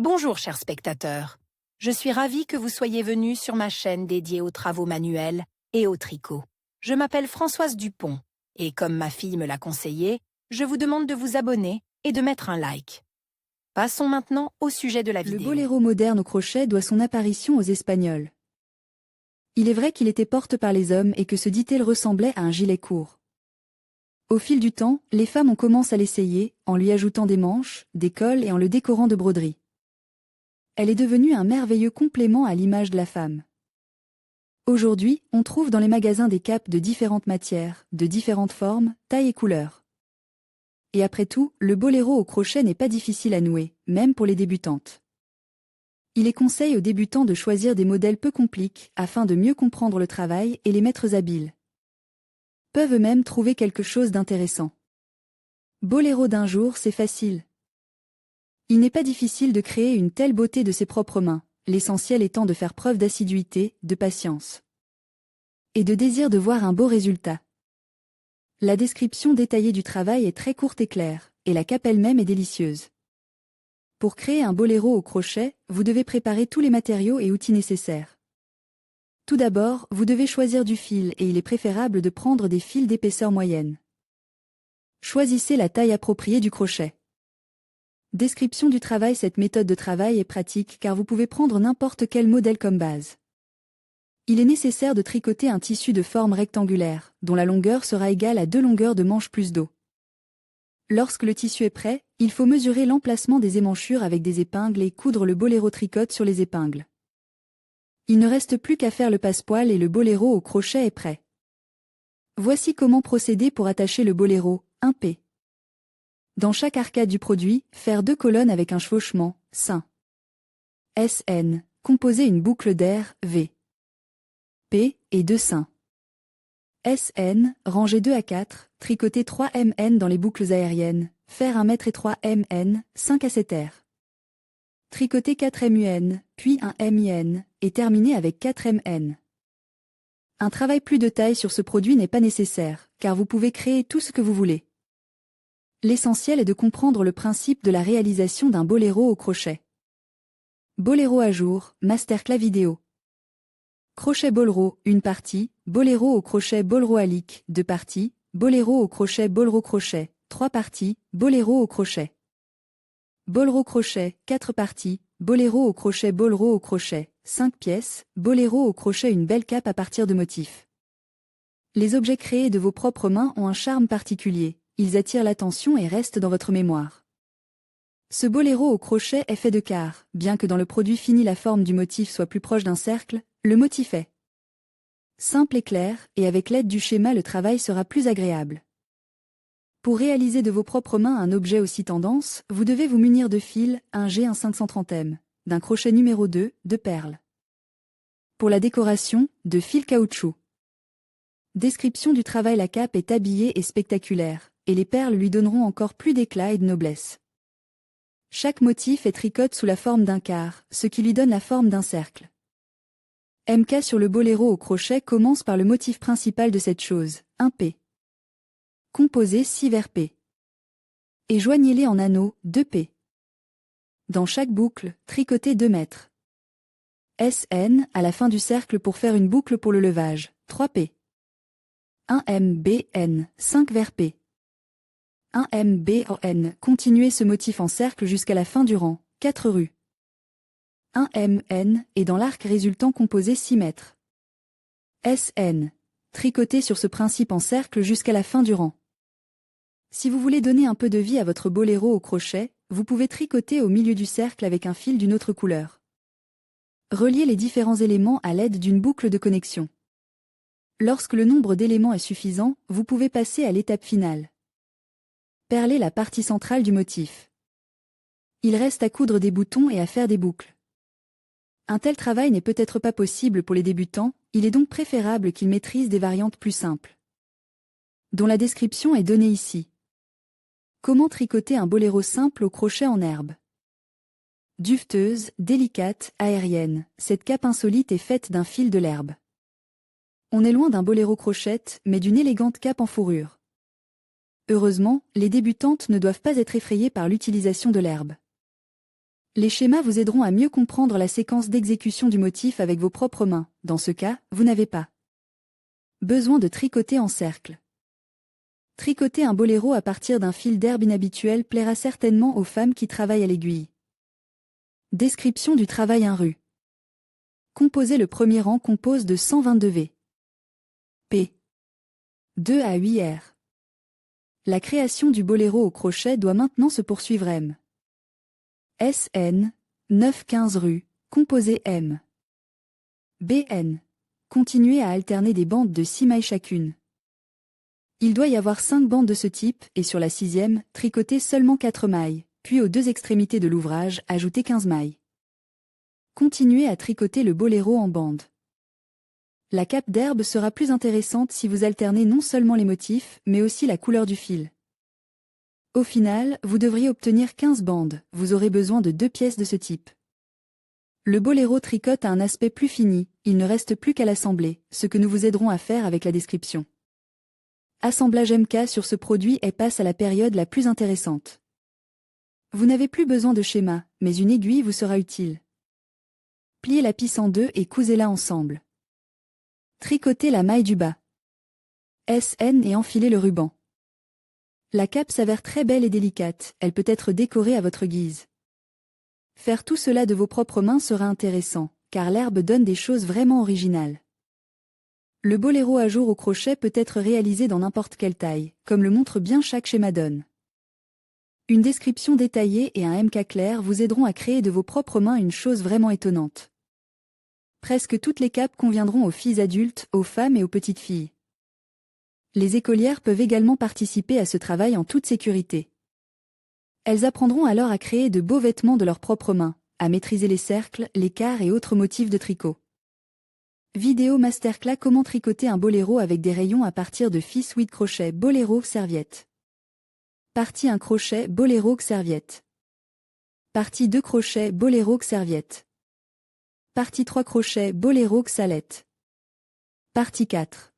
Bonjour chers spectateurs, je suis ravie que vous soyez venus sur ma chaîne dédiée aux travaux manuels et au tricot. Je m'appelle Françoise Dupont et comme ma fille me l'a conseillé, je vous demande de vous abonner et de mettre un like. Passons maintenant au sujet de la vidéo. Le boléro moderne au crochet doit son apparition aux Espagnols. Il est vrai qu'il était porté par les hommes et que ce dit-il ressemblait à un gilet court. Au fil du temps, les femmes ont commencé à l'essayer, en lui ajoutant des manches, des cols et en le décorant de broderies. Elle est devenue un merveilleux complément à l'image de la femme. Aujourd'hui, on trouve dans les magasins des capes de différentes matières, de différentes formes, tailles et couleurs. Et après tout, le boléro au crochet n'est pas difficile à nouer, même pour les débutantes. Il est conseillé aux débutants de choisir des modèles peu compliqués afin de mieux comprendre le travail et les maîtres habiles peuvent eux-mêmes trouver quelque chose d'intéressant. Boléro d'un jour, c'est facile. Il n'est pas difficile de créer une telle beauté de ses propres mains, l'essentiel étant de faire preuve d'assiduité, de patience et de désir de voir un beau résultat. La description détaillée du travail est très courte et claire, et la cape elle-même est délicieuse. Pour créer un boléro au crochet, vous devez préparer tous les matériaux et outils nécessaires. Tout d'abord, vous devez choisir du fil et il est préférable de prendre des fils d'épaisseur moyenne. Choisissez la taille appropriée du crochet. Description du travail. Cette méthode de travail est pratique car vous pouvez prendre n'importe quel modèle comme base. Il est nécessaire de tricoter un tissu de forme rectangulaire, dont la longueur sera égale à 2 longueurs de manche plus dos. Lorsque le tissu est prêt, il faut mesurer l'emplacement des émanchures avec des épingles et coudre le boléro tricote sur les épingles. Il ne reste plus qu'à faire le passepoil et le boléro au crochet est prêt. Voici comment procéder pour attacher le boléro, 1P. Dans chaque arcade du produit, faire 2 colonnes avec un chevauchement, SN. SN, composer une boucle d'air, V. P, et 2 SN. SN, ranger 2 à 4, tricoter 3 MN dans les boucles aériennes, faire 1 mètre et 3 MN, 5 à 7 R. Tricoter 4 MUN, puis 1 MIN, et terminer avec 4 MN. Un travail plus de taille sur ce produit n'est pas nécessaire, car vous pouvez créer tout ce que vous voulez. L'essentiel est de comprendre le principe de la réalisation d'un boléro au crochet. Boléro à jour, masterclass vidéo. Crochet boléro, une partie, boléro au crochet boléro alique, 2 parties, boléro au crochet boléro crochet, 3 parties, boléro au crochet. Boléro crochet, 4 parties, boléro au crochet boléro au crochet, 5 pièces, boléro au crochet. Une belle cape à partir de motifs. Les objets créés de vos propres mains ont un charme particulier, ils attirent l'attention et restent dans votre mémoire. Ce boléro au crochet est fait de quarts, bien que dans le produit fini la forme du motif soit plus proche d'un cercle, le motif est simple et clair, et avec l'aide du schéma le travail sera plus agréable. Pour réaliser de vos propres mains un objet aussi tendance, vous devez vous munir de fil, un G, un 530M, d'un crochet numéro 2, de perles. Pour la décoration, de fil caoutchouc. Description du travail. La cape est habillée et spectaculaire, et les perles lui donneront encore plus d'éclat et de noblesse. Chaque motif est tricoté sous la forme d'un quart, ce qui lui donne la forme d'un cercle. MK sur le boléro au crochet commence par le motif principal de cette chose, 1P. Composez 6 vers P. Et joignez-les en anneaux, 2P. Dans chaque boucle, tricotez 2 mètres. SN à la fin du cercle pour faire une boucle pour le levage, 3P. 1MBN, 5 vers P. 1MBON, continuez ce motif en cercle jusqu'à la fin du rang, 4 rues. 1MN, et dans l'arc résultant composez 6 mètres. SN. Tricotez sur ce principe en cercle jusqu'à la fin du rang. Si vous voulez donner un peu de vie à votre boléro au crochet, vous pouvez tricoter au milieu du cercle avec un fil d'une autre couleur. Reliez les différents éléments à l'aide d'une boucle de connexion. Lorsque le nombre d'éléments est suffisant, vous pouvez passer à l'étape finale. Perler la partie centrale du motif. Il reste à coudre des boutons et à faire des boucles. Un tel travail n'est peut-être pas possible pour les débutants, il est donc préférable qu'ils maîtrisent des variantes plus simples, dont la description est donnée ici. Comment tricoter un boléro simple au crochet en herbe. Duveteuse, délicate, aérienne, cette cape insolite est faite d'un fil de l'herbe. On est loin d'un boléro crochette, mais d'une élégante cape en fourrure. Heureusement, les débutantes ne doivent pas être effrayées par l'utilisation de l'herbe. Les schémas vous aideront à mieux comprendre la séquence d'exécution du motif avec vos propres mains. Dans ce cas, vous n'avez pas besoin de tricoter en cercle. Tricoter un boléro à partir d'un fil d'herbe inhabituel plaira certainement aux femmes qui travaillent à l'aiguille. Description du travail 1 rue. Composer le premier rang compose de 122 V. P. 2 à 8 R. La création du boléro au crochet doit maintenant se poursuivre M. SN, 9-15 rue, composé M. BN. Continuez à alterner des bandes de 6 mailles chacune. Il doit y avoir 5 bandes de ce type, et sur la 6e, tricotez seulement 4 mailles, puis aux 2 extrémités de l'ouvrage, ajoutez 15 mailles. Continuez à tricoter le boléro en bande. La cape d'herbe sera plus intéressante si vous alternez non seulement les motifs, mais aussi la couleur du fil. Au final, vous devriez obtenir 15 bandes, vous aurez besoin de 2 pièces de ce type. Le boléro tricote a un aspect plus fini, il ne reste plus qu'à l'assembler, ce que nous vous aiderons à faire avec la description. Assemblage MK sur ce produit et passe à la période la plus intéressante. Vous n'avez plus besoin de schéma, mais une aiguille vous sera utile. Pliez la pisse en 2 et cousez-la ensemble. Tricotez la maille du bas. SN et enfilez le ruban. La cape s'avère très belle et délicate, elle peut être décorée à votre guise. Faire tout cela de vos propres mains sera intéressant, car l'herbe donne des choses vraiment originales. Le boléro à jour au crochet peut être réalisé dans n'importe quelle taille, comme le montre bien chaque schéma donne. Une description détaillée et un MK clair vous aideront à créer de vos propres mains une chose vraiment étonnante. Presque toutes les capes conviendront aux filles adultes, aux femmes et aux petites filles. Les écolières peuvent également participer à ce travail en toute sécurité. Elles apprendront alors à créer de beaux vêtements de leurs propres mains, à maîtriser les cercles, les quarts et autres motifs de tricot. Vidéo masterclass comment tricoter un boléro avec des rayons à partir de fils 8 crochet boléro serviette. Partie 1 crochet boléro serviette. Partie 2 crochet boléro serviette. Partie 3 crochet boléro salette. Partie 4.